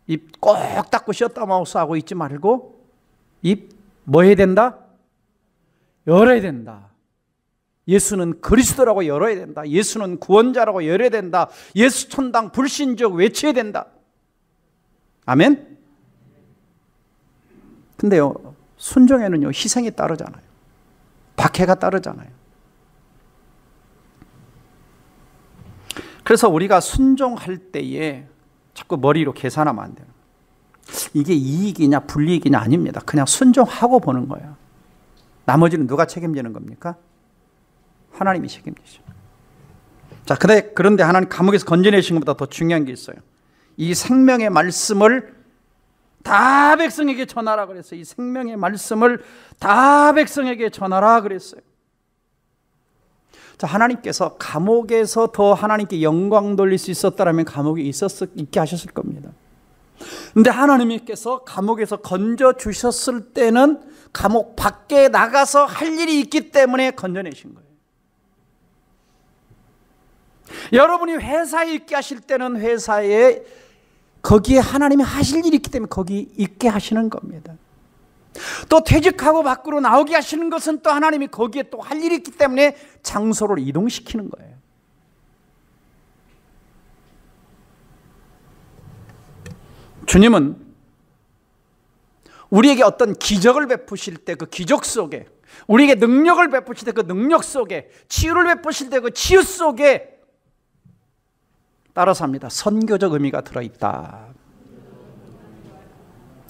입 꼭 닫고 쉬었다 마우스 하고 있지 말고 입 뭐 해야 된다? 열어야 된다. 예수는 그리스도라고 열어야 된다. 예수는 구원자라고 열어야 된다. 예수 천당 불신족 외쳐야 된다. 아멘. 근데요, 순종에는요 희생이 따르잖아요. 박해가 따르잖아요. 그래서 우리가 순종할 때에 자꾸 머리로 계산하면 안 돼요. 이게 이익이냐 불이익이냐 아닙니다. 그냥 순종하고 보는 거예요. 나머지는 누가 책임지는 겁니까? 하나님이 책임지죠. 자, 그런데 하나님 감옥에서 건져내신 것보다 더 중요한 게 있어요. 이 생명의 말씀을 다 백성에게 전하라 그랬어요. 이 생명의 말씀을 다 백성에게 전하라 그랬어요. 자, 하나님께서 감옥에서 더 하나님께 영광 돌릴 수 있었다면 감옥에 있게 하셨을 겁니다. 근데 하나님께서 감옥에서 건져 주셨을 때는 감옥 밖에 나가서 할 일이 있기 때문에 건져내신 거예요. 여러분이 회사에 있게 하실 때는 회사에 거기에 하나님이 하실 일이 있기 때문에 거기 있게 하시는 겁니다. 또 퇴직하고 밖으로 나오게 하시는 것은 또 하나님이 거기에 또 할 일이 있기 때문에 장소를 이동시키는 거예요. 주님은 우리에게 어떤 기적을 베푸실 때 그 기적 속에, 우리에게 능력을 베푸실 때 그 능력 속에, 치유를 베푸실 때 그 치유 속에 따라서 합니다. 선교적 의미가 들어있다.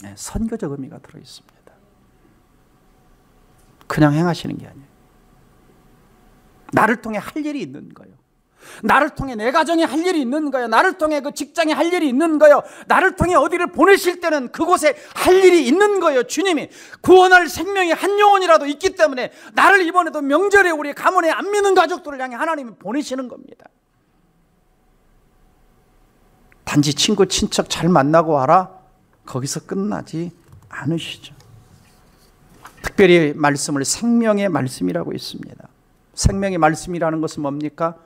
네, 선교적 의미가 들어있습니다. 그냥 행하시는 게 아니에요. 나를 통해 할 일이 있는 거예요. 나를 통해 내 가정에 할 일이 있는 거예요. 나를 통해 그 직장에 할 일이 있는 거예요. 나를 통해 어디를 보내실 때는 그곳에 할 일이 있는 거예요. 주님이 구원할 생명이 한 영혼이라도 있기 때문에 나를 이번에도 명절에 우리 가문에 안 믿는 가족들을 향해 하나님이 보내시는 겁니다. 단지 친구 친척 잘 만나고 와라, 거기서 끝나지 않으시죠. 특별히 말씀을 생명의 말씀이라고 있습니다. 생명의 말씀이라는 것은 뭡니까?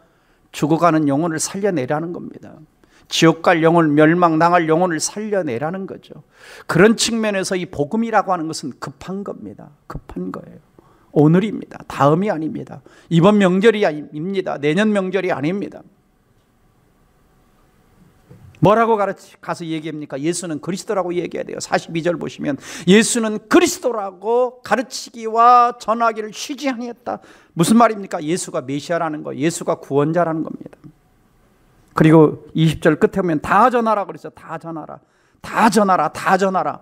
죽어가는 영혼을 살려내라는 겁니다. 지옥 갈 영혼, 멸망당할 영혼을 살려내라는 거죠. 그런 측면에서 이 복음이라고 하는 것은 급한 겁니다. 급한 거예요. 오늘입니다. 다음이 아닙니다. 이번 명절이 아닙니다. 내년 명절이 아닙니다. 뭐라고 가서 얘기합니까? 예수는 그리스도라고 얘기해야 돼요. 42절 보시면 예수는 그리스도라고 가르치기와 전하기를 쉬지 아니했다. 무슨 말입니까? 예수가 메시아라는 거예요. 예수가 구원자라는 겁니다. 그리고 20절 끝에 보면 다 전하라 그랬어요. 다 전하라. 다 전하라. 다 전하라.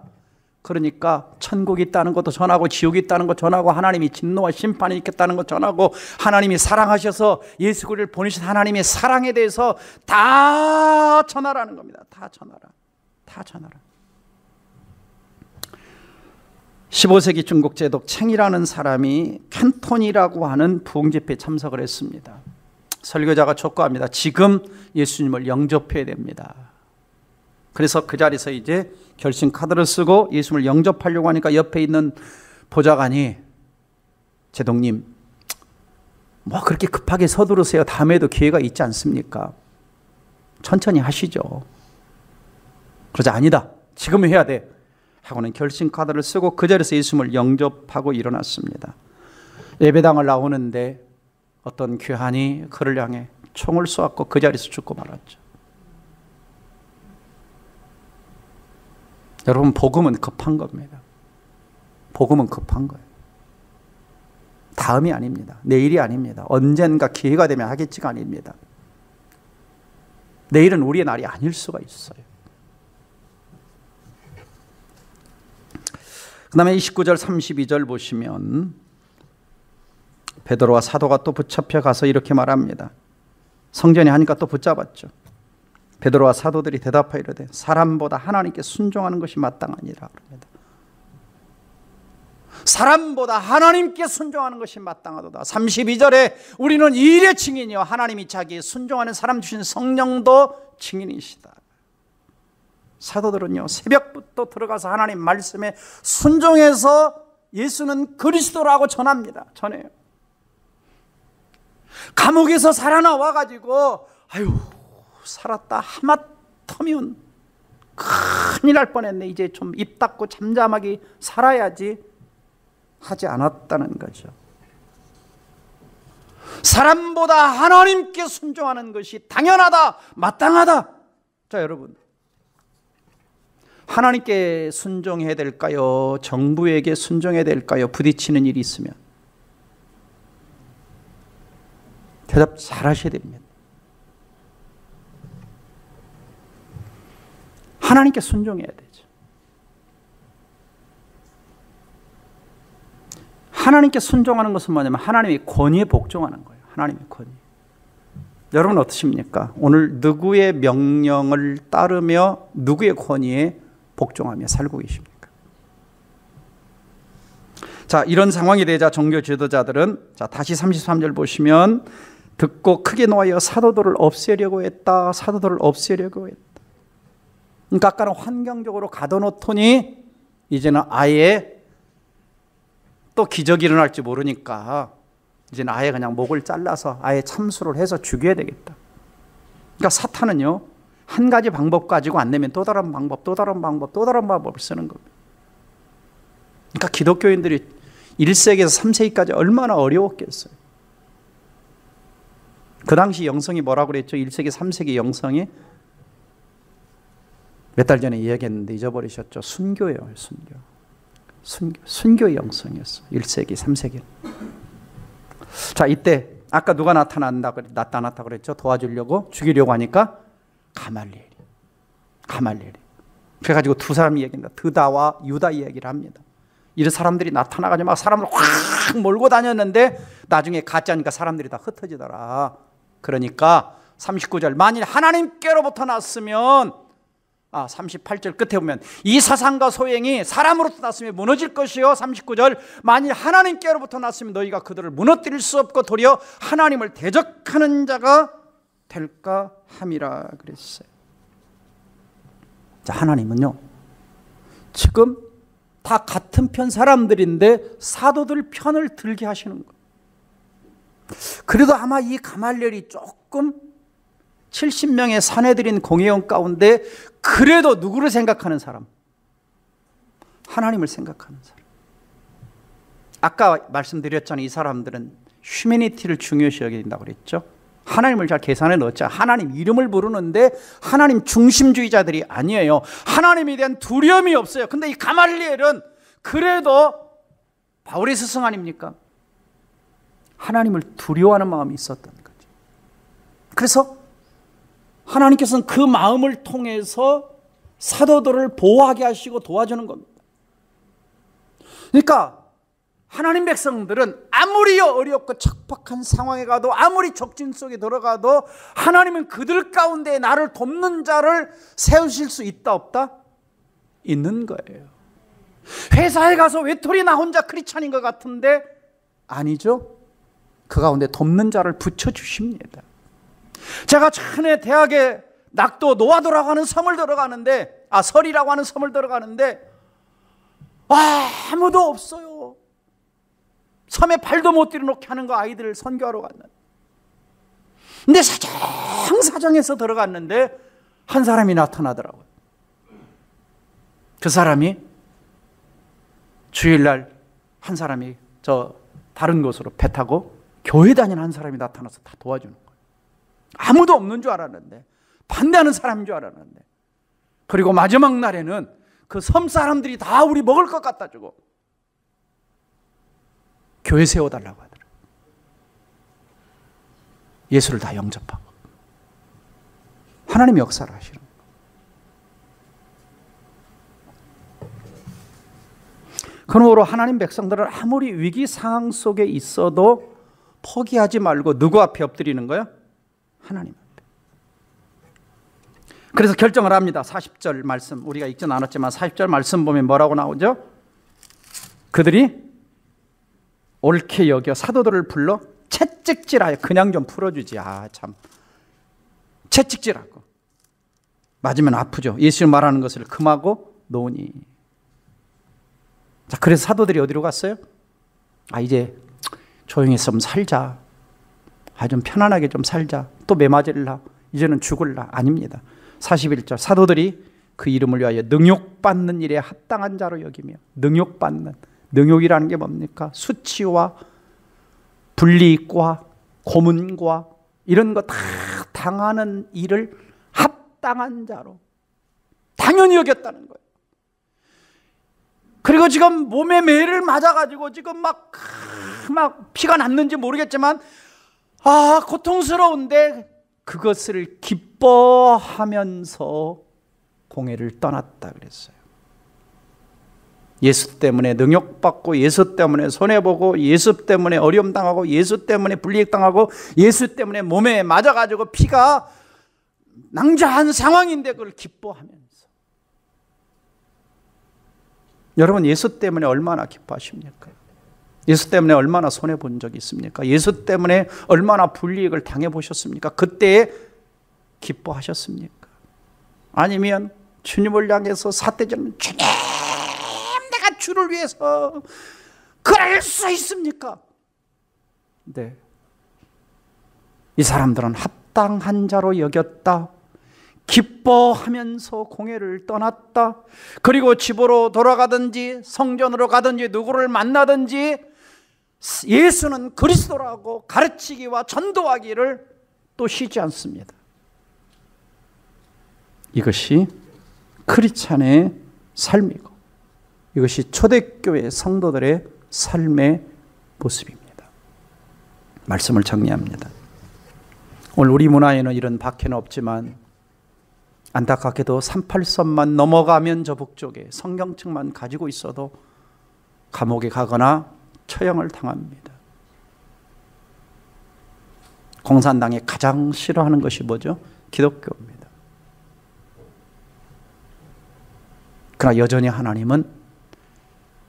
그러니까 천국이 있다는 것도 전하고 지옥이 있다는 것 전하고 하나님이 진노와 심판이 있겠다는 것 전하고 하나님이 사랑하셔서 예수 그리스도를 보내신 하나님의 사랑에 대해서 다 전하라는 겁니다. 다 전하라. 다 전하라. 15세기 중국 제독 챙이라는 사람이 캔톤이라고 하는 부흥집회에 참석을 했습니다. 설교자가 촉구합니다. 지금 예수님을 영접해야 됩니다. 그래서 그 자리에서 이제 결심 카드를 쓰고 예수님을 영접하려고 하니까 옆에 있는 보좌관이 제독님, 뭐 그렇게 급하게 서두르세요. 다음에도 기회가 있지 않습니까? 천천히 하시죠. 그러자 아니다. 지금 해야 돼. 하고는 결심 카드를 쓰고 그 자리에서 예수님을 영접하고 일어났습니다. 예배당을 나오는데 어떤 귀한이 그를 향해 총을 쏘았고 그 자리에서 죽고 말았죠. 여러분, 복음은 급한 겁니다. 복음은 급한 거예요. 다음이 아닙니다. 내일이 아닙니다. 언젠가 기회가 되면 하겠지가 아닙니다. 내일은 우리의 날이 아닐 수가 있어요. 그 다음에 29절 32절 보시면 베드로와 사도가 또 붙잡혀 가서 이렇게 말합니다. 성전에 하니까 또 붙잡았죠. 베드로와 사도들이 대답하여 이르되 사람보다 하나님께 순종하는 것이 마땅하니라 그럽니다. 사람보다 하나님께 순종하는 것이 마땅하도다. 32절에 우리는 이 일의 증인이요 하나님이 자기의 순종하는 사람 주신 성령도 증인이시다. 사도들은요 새벽부터 들어가서 하나님 말씀에 순종해서 예수는 그리스도라고 전해요. 감옥에서 살아나와 가지고 아유 살았다 하마터면 큰일 날 뻔했네. 이제 좀 입 닫고 잠잠하게 살아야지 하지 않았다는 거죠. 사람보다 하나님께 순종하는 것이 당연하다, 마땅하다. 자, 여러분, 하나님께 순종해야 될까요? 정부에게 순종해야 될까요? 부딪히는 일이 있으면 대답 잘 하셔야 됩니다. 하나님께 순종해야 되죠. 하나님께 순종하는 것은 뭐냐면 하나님의 권위에 복종하는 거예요. 하나님의 권위. 여러분 어떠십니까? 오늘 누구의 명령을 따르며 누구의 권위에 복종하며 살고 계십니까? 자, 이런 상황이 되자 종교 지도자들은 자, 다시 33절 보시면 듣고 크게 노하여 사도들을 없애려고 했다. 사도들을 없애려고 했다. 그러니까 아까는 환경적으로 가둬놓더니 이제는 아예 또 기적이 일어날지 모르니까 이제는 아예 그냥 목을 잘라서 아예 참수를 해서 죽여야 되겠다. 그러니까 사탄은요, 한 가지 방법 가지고 안 되면 또 다른 방법, 또 다른 방법, 또 다른 방법을 쓰는 겁니다. 그러니까 기독교인들이 1세기에서 3세기까지 얼마나 어려웠겠어요. 그 당시 영성이 뭐라고 그랬죠? 1세기, 3세기 영성이 몇 달 전에 이야기했는데 잊어버리셨죠? 순교예요. 순교의 영성이었어요. 1세기, 3세기. 자, 이때 아까 누가 나타났다 그랬죠? 도와주려고, 죽이려고 하니까 가말리엘이. 그래가지고 두 사람 이야기입니다. 드다와 유다 이야기를 합니다. 이런 사람들이 나타나가지고 막 사람을 확 몰고 다녔는데 나중에 가짜니까 사람들이 다 흩어지더라. 그러니까 39절, 만일 하나님께로부터 났으면, 38절 끝에 보면 이 사상과 소행이 사람으로부터 났으면 무너질 것이요. 39절, 만일 하나님께로부터 났으면 너희가 그들을 무너뜨릴 수 없고 도리어 하나님을 대적하는 자가 될까 함이라 그랬어요. 자, 하나님은요, 지금 다 같은 편 사람들인데 사도들 편을 들게 하시는 거예요. 그래도 아마 이 가말리엘이 조금 70명의 사내들인 공회원 가운데 그래도 누구를 생각하는 사람? 하나님을 생각하는 사람. 아까 말씀드렸잖아요. 이 사람들은 휴머니티를 중요시 여긴다고 그랬죠. 하나님을 잘 계산해 넣었죠. 하나님 이름을 부르는데 하나님 중심주의자들이 아니에요. 하나님에 대한 두려움이 없어요. 근데 이 가말리엘은 그래도 바울의 스승 아닙니까? 하나님을 두려워하는 마음이 있었던 거죠. 그래서 하나님께서는 그 마음을 통해서 사도들을 보호하게 하시고 도와주는 겁니다. 그러니까 하나님 백성들은 아무리 어렵고 척박한 상황에 가도, 아무리 적진 속에 들어가도 하나님은 그들 가운데 나를 돕는 자를 세우실 수 있다 없다? 있는 거예요. 회사에 가서 외톨이 나 혼자 크리스찬인 것 같은데 아니죠. 그 가운데 돕는 자를 붙여주십니다. 제가 전에 대학에 낙도 노아도라고 하는 섬을 들어가는데, 설이라고 하는 섬을 들어가는데 아무도 없어요. 섬에 발도 못 들여놓게 하는 거, 아이들을 선교하러 갔는데. 근데 사정사정해서 들어갔는데 한 사람이 나타나더라고요. 그 사람이 주일날 한 사람이 다른 곳으로 배 타고 교회 다니는 한 사람이 나타나서 다 도와주는 거예요. 아무도 없는 줄 알았는데, 반대하는 사람인 줄 알았는데, 그리고 마지막 날에는 그 섬 사람들이 다 우리 먹을 것 갖다 주고 교회 세워달라고 하더라고요. 예수를 다 영접하고 하나님의 역사를 하시는 거예요. 그러므로 하나님 백성들은 아무리 위기 상황 속에 있어도 포기하지 말고 누구 앞에 엎드리는 거예요? 하나님 앞에. 그래서 결정을 합니다. 40절 말씀, 우리가 읽진 않았지만 40절 말씀 보면 뭐라고 나오죠? 그들이 옳게 여겨 사도들을 불러 채찍질하여, 그냥 좀 풀어주지, 참 채찍질하고, 맞으면 아프죠. 예수님 말하는 것을 금하고 놓으니. 자, 그래서 사도들이 어디로 갔어요? 이제 조용히 좀 살자, 좀 편안하게 좀 살자, 또 매맞을라, 이제는 죽을라. 아닙니다. 41절, 사도들이 그 이름을 위하여 능욕받는 일에 합당한 자로 여기며, 능욕이라는 게 뭡니까? 수치와 불이익과 고문과 이런 거 다 당하는 일을 합당한 자로 당연히 여겼다는 거예요. 그리고 지금 몸에 매를 맞아가지고 지금 막 피가 났는지 모르겠지만 고통스러운데 그것을 기뻐하면서 공회를 떠났다 그랬어요. 예수 때문에 능욕받고, 예수 때문에 손해보고, 예수 때문에 어려움 당하고, 예수 때문에 불이익 당하고, 예수 때문에 몸에 맞아가지고 피가 낭자한 상황인데 그걸 기뻐하면서. 여러분, 예수 때문에 얼마나 기뻐하십니까? 예수 때문에 얼마나 손해본 적이 있습니까? 예수 때문에 얼마나 불이익을 당해보셨습니까? 그때에 기뻐하셨습니까? 아니면 주님을 향해서 삿대질하면, 주님, 내가 주를 위해서 그럴 수 있습니까? 네. 이 사람들은 합당한 자로 여겼다. 기뻐하면서 공회를 떠났다. 그리고 집으로 돌아가든지 성전으로 가든지 누구를 만나든지 예수는 그리스도라고 가르치기와 전도하기를 또 쉬지 않습니다. 이것이 크리스찬의 삶이고 이것이 초대교회 성도들의 삶의 모습입니다. 말씀을 정리합니다. 오늘 우리 문화에는 이런 박해는 없지만 안타깝게도 38선만 넘어가면 저 북쪽에 성경책만 가지고 있어도 감옥에 가거나 처형을 당합니다. 공산당이 가장 싫어하는 것이 뭐죠? 기독교입니다. 그러나 여전히 하나님은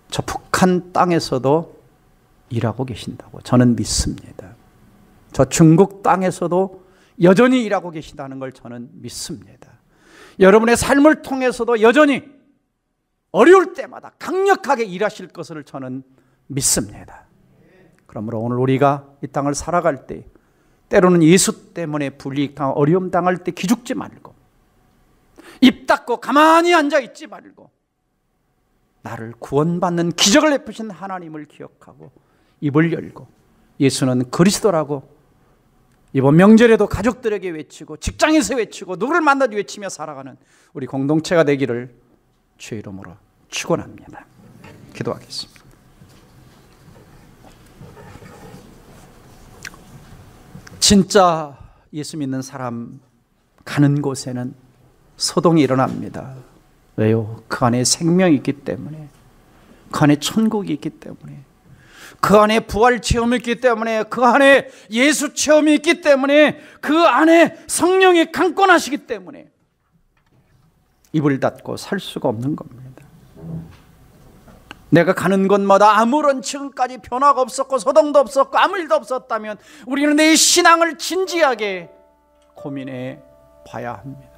저 북한 땅에서도 일하고 계신다고 저는 믿습니다. 저 중국 땅에서도 여전히 일하고 계신다는 걸 저는 믿습니다. 여러분의 삶을 통해서도 여전히 어려울 때마다 강력하게 일하실 것을 저는 믿습니다. 그러므로 오늘 우리가 이 땅을 살아갈 때 때로는 예수 때문에 불이익당하고 어려움 당할 때 기죽지 말고 입 닫고 가만히 앉아있지 말고 나를 구원받는 기적을 베푸신 하나님을 기억하고 입을 열고 예수는 그리스도라고 이번 명절에도 가족들에게 외치고 직장에서 외치고 누구를 만나도 외치며 살아가는 우리 공동체가 되기를 주의 이름으로 축원합니다. 기도하겠습니다. 진짜 예수 믿는 사람 가는 곳에는 소동이 일어납니다. 왜요? 그 안에 생명이 있기 때문에, 그 안에 천국이 있기 때문에, 그 안에 부활 체험이 있기 때문에, 그 안에 예수 체험이 있기 때문에, 그 안에 성령이 강권하시기 때문에 입을 닫고 살 수가 없는 겁니다. 내가 가는 곳마다 아무런 지금까지 변화가 없었고 소동도 없었고 아무 일도 없었다면 우리는 내 신앙을 진지하게 고민해 봐야 합니다.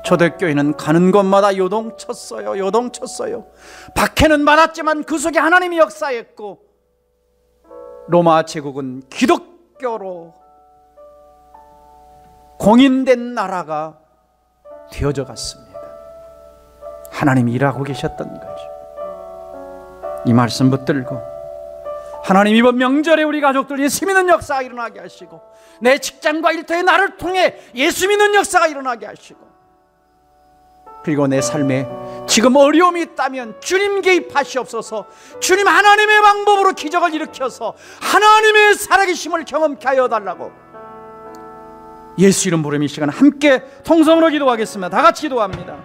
초대교회는 가는 곳마다 요동쳤어요. 박해는 받았지만 그 속에 하나님이 역사했고 로마 제국은 기독교로 공인된 나라가 되어져 갔습니다. 하나님이 일하고 계셨던 거죠. 이 말씀 붙들고 하나님 이번 명절에 우리 가족들 예수 믿는 역사가 일어나게 하시고 내 직장과 일터에 나를 통해 예수 믿는 역사가 일어나게 하시고 그리고 내 삶에 지금 어려움이 있다면 주님 개입하시옵소서. 주님 하나님의 방법으로 기적을 일으켜서 하나님의 살아계심을 경험케 하여 달라고 예수 이름 부르는 이 시간 함께 통성으로 기도하겠습니다. 다 같이 기도합니다.